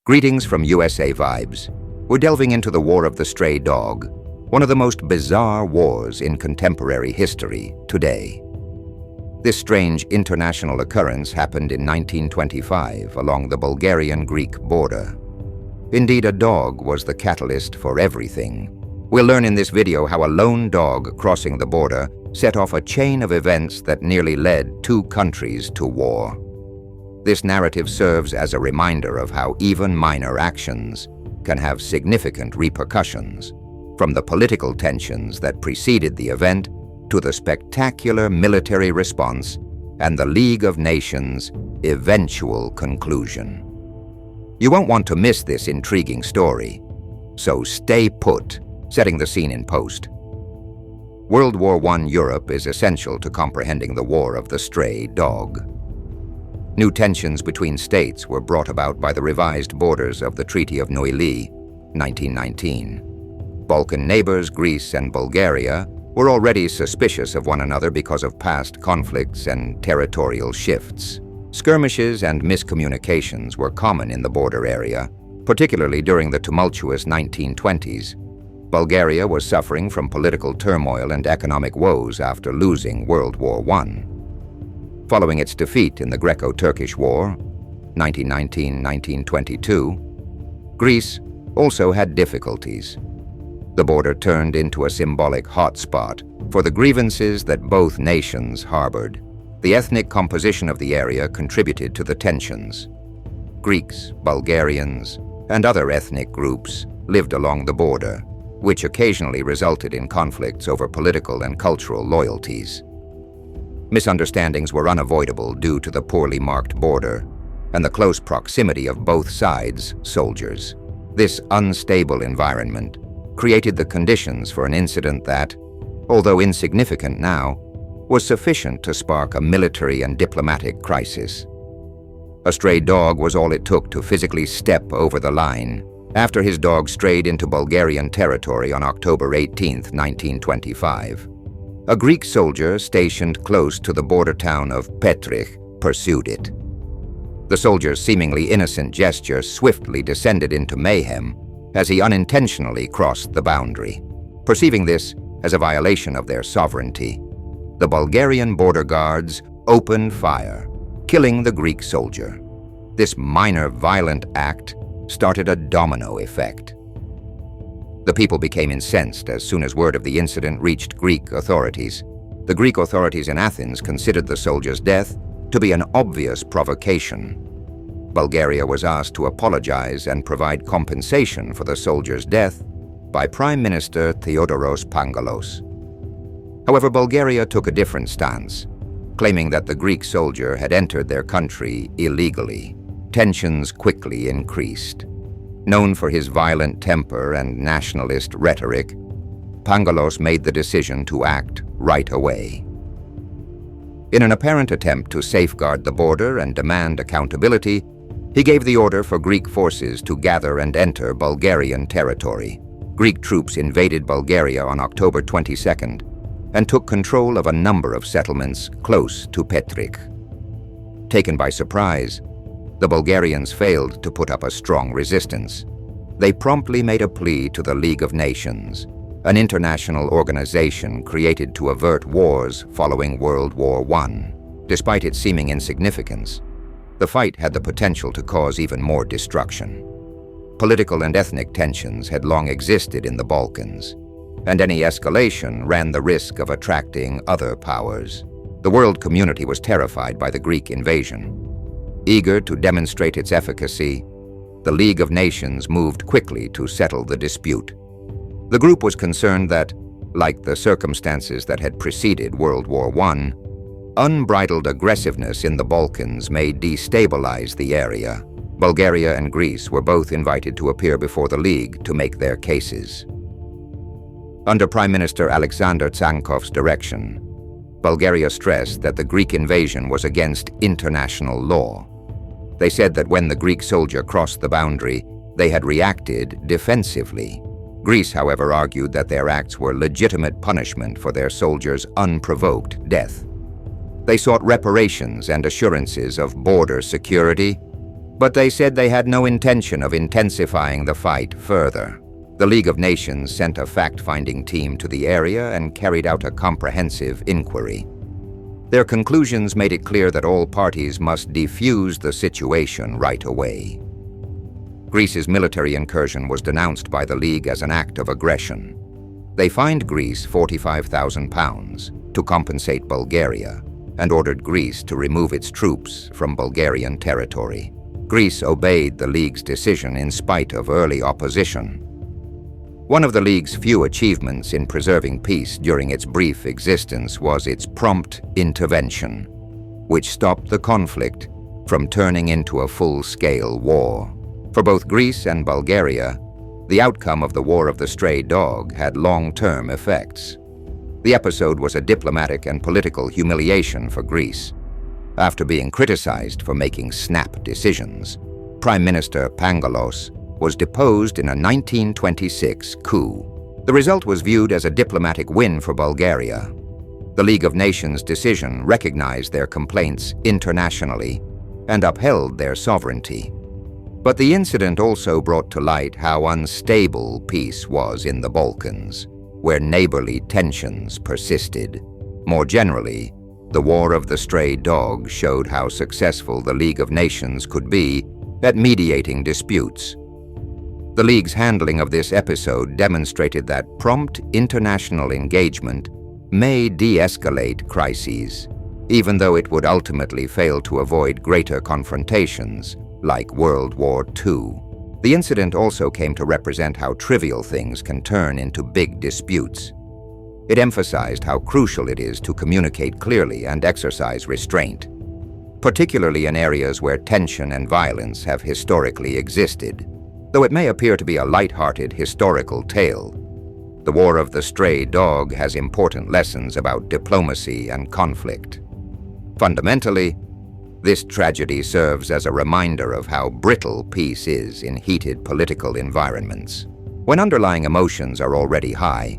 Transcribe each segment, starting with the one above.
Greetings from USA Vibes. We're delving into the War of the Stray Dog, one of the most bizarre wars in contemporary history today. This strange international occurrence happened in 1925 along the Bulgarian-Greek border. Indeed, a dog was the catalyst for everything. We'll learn in this video how a lone dog crossing the border set off a chain of events that nearly led two countries to war. This narrative serves as a reminder of how even minor actions can have significant repercussions, from the political tensions that preceded the event to the spectacular military response and the League of Nations' eventual conclusion. You won't want to miss this intriguing story, so stay put, setting the scene in post. World War I Europe is essential to comprehending the War of the Stray Dog. New tensions between states were brought about by the revised borders of the Treaty of Neuilly, 1919. Balkan neighbors Greece and Bulgaria were already suspicious of one another because of past conflicts and territorial shifts. Skirmishes and miscommunications were common in the border area, particularly during the tumultuous 1920s. Bulgaria was suffering from political turmoil and economic woes after losing World War I. Following its defeat in the Greco-Turkish War, 1919-1922, Greece also had difficulties. The border turned into a symbolic hotspot for the grievances that both nations harbored. The ethnic composition of the area contributed to the tensions. Greeks, Bulgarians, and other ethnic groups lived along the border, which occasionally resulted in conflicts over political and cultural loyalties. Misunderstandings were unavoidable due to the poorly marked border and the close proximity of both sides' soldiers. This unstable environment created the conditions for an incident that, although insignificant now, was sufficient to spark a military and diplomatic crisis. A stray dog was all it took to physically step over the line after his dog strayed into Bulgarian territory on October 18, 1925. A Greek soldier stationed close to the border town of Petrich pursued it. The soldier's seemingly innocent gesture swiftly descended into mayhem as he unintentionally crossed the boundary. Perceiving this as a violation of their sovereignty, the Bulgarian border guards opened fire, killing the Greek soldier. This minor violent act started a domino effect. The people became incensed as soon as word of the incident reached Greek authorities. The Greek authorities in Athens considered the soldier's death to be an obvious provocation. Bulgaria was asked to apologize and provide compensation for the soldier's death by Prime Minister Theodoros Pangalos. However, Bulgaria took a different stance, claiming that the Greek soldier had entered their country illegally. Tensions quickly increased. Known for his violent temper and nationalist rhetoric, Pangalos made the decision to act right away. In an apparent attempt to safeguard the border and demand accountability, he gave the order for Greek forces to gather and enter Bulgarian territory. Greek troops invaded Bulgaria on October 22nd and took control of a number of settlements close to Petrich. Taken by surprise, the Bulgarians failed to put up a strong resistance. They promptly made a plea to the League of Nations, an international organization created to avert wars following World War I. Despite its seeming insignificance, the fight had the potential to cause even more destruction. Political and ethnic tensions had long existed in the Balkans, and any escalation ran the risk of attracting other powers. The world community was terrified by the Greek invasion. Eager to demonstrate its efficacy, the League of Nations moved quickly to settle the dispute. The group was concerned that, like the circumstances that had preceded World War I, unbridled aggressiveness in the Balkans may destabilize the area. Bulgaria and Greece were both invited to appear before the League to make their cases. Under Prime Minister Alexander Tsankov's direction, Bulgaria stressed that the Greek invasion was against international law. They said that when the Greek soldier crossed the boundary, they had reacted defensively. Greece, however, argued that their acts were legitimate punishment for their soldier's unprovoked death. They sought reparations and assurances of border security, But they said they had no intention of intensifying the fight further. The League of Nations sent a fact-finding team to the area and carried out a comprehensive inquiry. Their conclusions made it clear that all parties must defuse the situation right away. Greece's military incursion was denounced by the League as an act of aggression. They fined Greece £45,000 to compensate Bulgaria and ordered Greece to remove its troops from Bulgarian territory. Greece obeyed the League's decision in spite of early opposition. One of the League's few achievements in preserving peace during its brief existence was its prompt intervention, which stopped the conflict from turning into a full-scale war. For both Greece and Bulgaria, the outcome of the War of the Stray Dog had long-term effects. The episode was a diplomatic and political humiliation for Greece. After being criticized for making snap decisions, Prime Minister Pangalos was deposed in a 1926 coup. The result was viewed as a diplomatic win for Bulgaria. The League of Nations' decision recognized their complaints internationally and upheld their sovereignty. But the incident also brought to light how unstable peace was in the Balkans, where neighborly tensions persisted. More generally, the War of the Stray Dog showed how successful the League of Nations could be at mediating disputes. The League's handling of this episode demonstrated that prompt international engagement may de-escalate crises, even though it would ultimately fail to avoid greater confrontations, like World War II. The incident also came to represent how trivial things can turn into big disputes. It emphasized how crucial it is to communicate clearly and exercise restraint, particularly in areas where tension and violence have historically existed. Though it may appear to be a light-hearted historical tale, the War of the Stray Dog has important lessons about diplomacy and conflict. Fundamentally, this tragedy serves as a reminder of how brittle peace is in heated political environments. When underlying emotions are already high,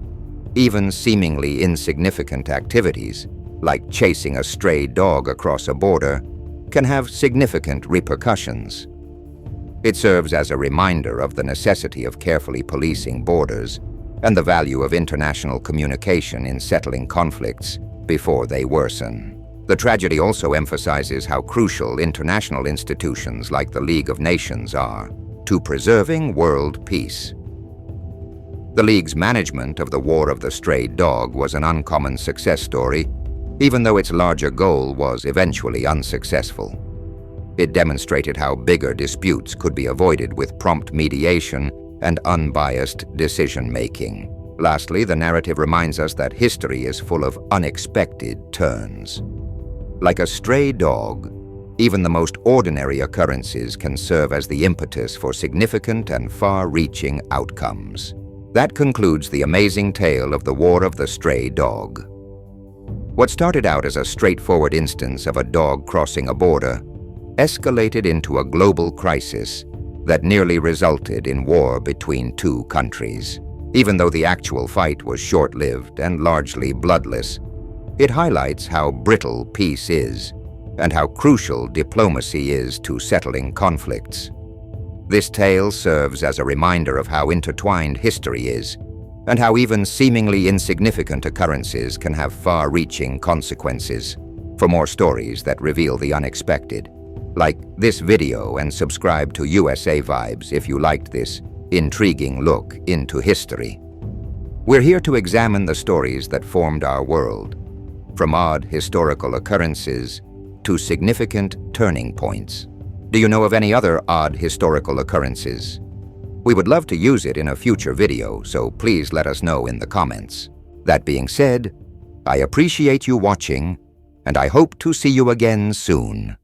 even seemingly insignificant activities, like chasing a stray dog across a border, can have significant repercussions. It serves as a reminder of the necessity of carefully policing borders and the value of international communication in settling conflicts before they worsen. The tragedy also emphasizes how crucial international institutions like the League of Nations are to preserving world peace. The League's management of the War of the Stray Dog was an uncommon success story, even though its larger goal was eventually unsuccessful. It demonstrated how bigger disputes could be avoided with prompt mediation and unbiased decision-making. Lastly, the narrative reminds us that history is full of unexpected turns. Like a stray dog, even the most ordinary occurrences can serve as the impetus for significant and far-reaching outcomes. That concludes the amazing tale of the War of the Stray Dog. What started out as a straightforward instance of a dog crossing a border escalated into a global crisis that nearly resulted in war between two countries. Even though the actual fight was short-lived and largely bloodless, it highlights how brittle peace is and how crucial diplomacy is to settling conflicts. This tale serves as a reminder of how intertwined history is and how even seemingly insignificant occurrences can have far-reaching consequences. For more stories that reveal the unexpected, like this video and subscribe to USA Vibes if you liked this intriguing look into history. We're here to examine the stories that formed our world, from odd historical occurrences to significant turning points. Do you know of any other odd historical occurrences? We would love to use it in a future video, so please let us know in the comments. That being said, I appreciate you watching, and I hope to see you again soon.